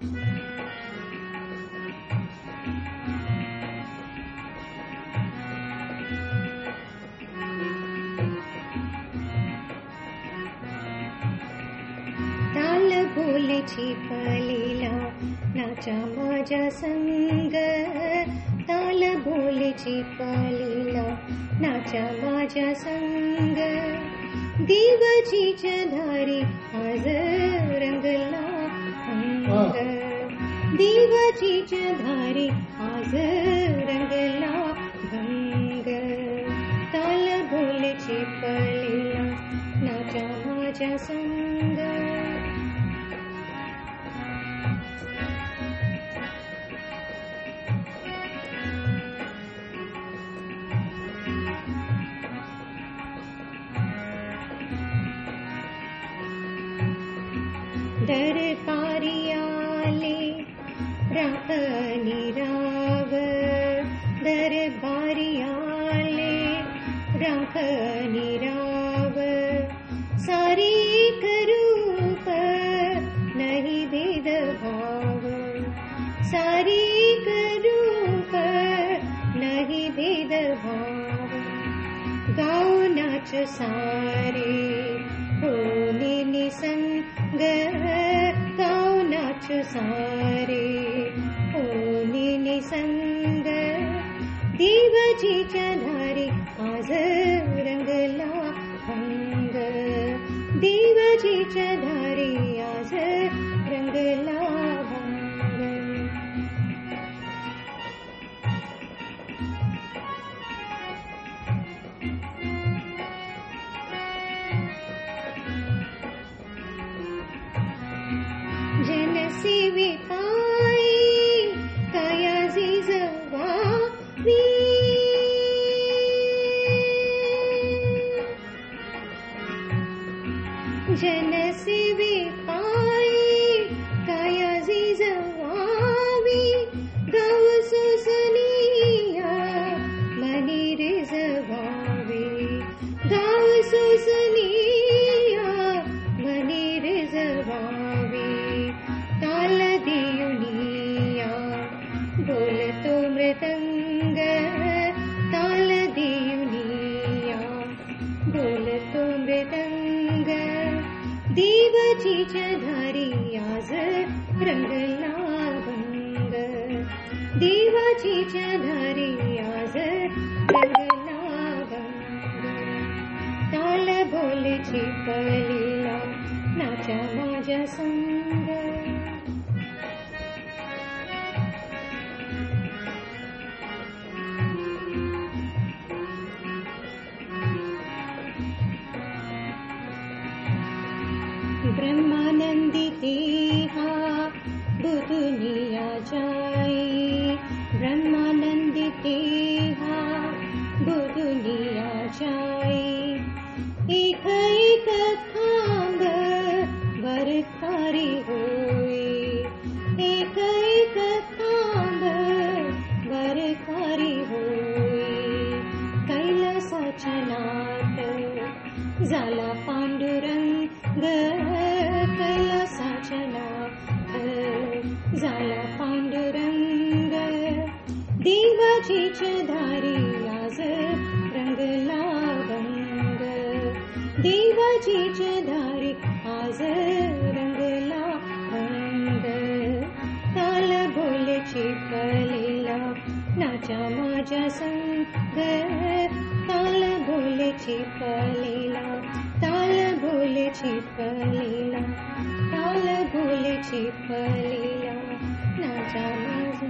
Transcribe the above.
ताल बोल छिपलेला नाचा माझ्या संग, ताल बोल छिपलेला नाचा माझ्या संग. दिवजीच्या धारी आज रंगला अंग, दिवजीच्या धारी आज रंगला भंग. ताल बोल छिपलेला नाचा माझ्या संग. दरबारी आले राखणी राव, दरबारी आले राखणी राव. सारी रूप नाही भेदभाव, सारी रूप नाही भेदभाव. गाव नाच सारे होने निसंग, गाव नाच सारे होने निसंग. दिवजीच्या धारी आज रंगला अंग, दिवजीच्या धारी आज रंगला भंग. जनसेविकाई कयाजी जवावी, जनसेविकाई कयाजी जवावी. गाव सुसनिया मनी रिजवावी, गाव सुसनिया मनी रिजवावी. ताल देऊनिया बोलतो मृदंग, ताल देऊनिया बोलतो मृदंग. दिवजीच्या धारी आज रंगला भंग, दिवजीच्या धारी आज रंगला भंग. ताल बोल छिपलेला नाचा माझ्या संग. ब्रह्मानंदी तेहा बुधुनिया जाई, ब्रह्मानंदी तेहा बुधुनिया जाई. एक एक खांब बरखारी होई, एक एक खांब बरखारी होई. कैलासाच्या नाट झाला पांडुरंग, कैलासाच्या नाथ झाला पांडुरंग. दिवजीच्या धारी आज रंगला भंग, दिवजीच्या धारी आज रंगला भंग. ताल बोल छिपलेला नाचा माझ्या संग, ताल बोल छिपलेला, ताल बोल छिपलेला, ताल बोल छिपलेला नाचा माझ्या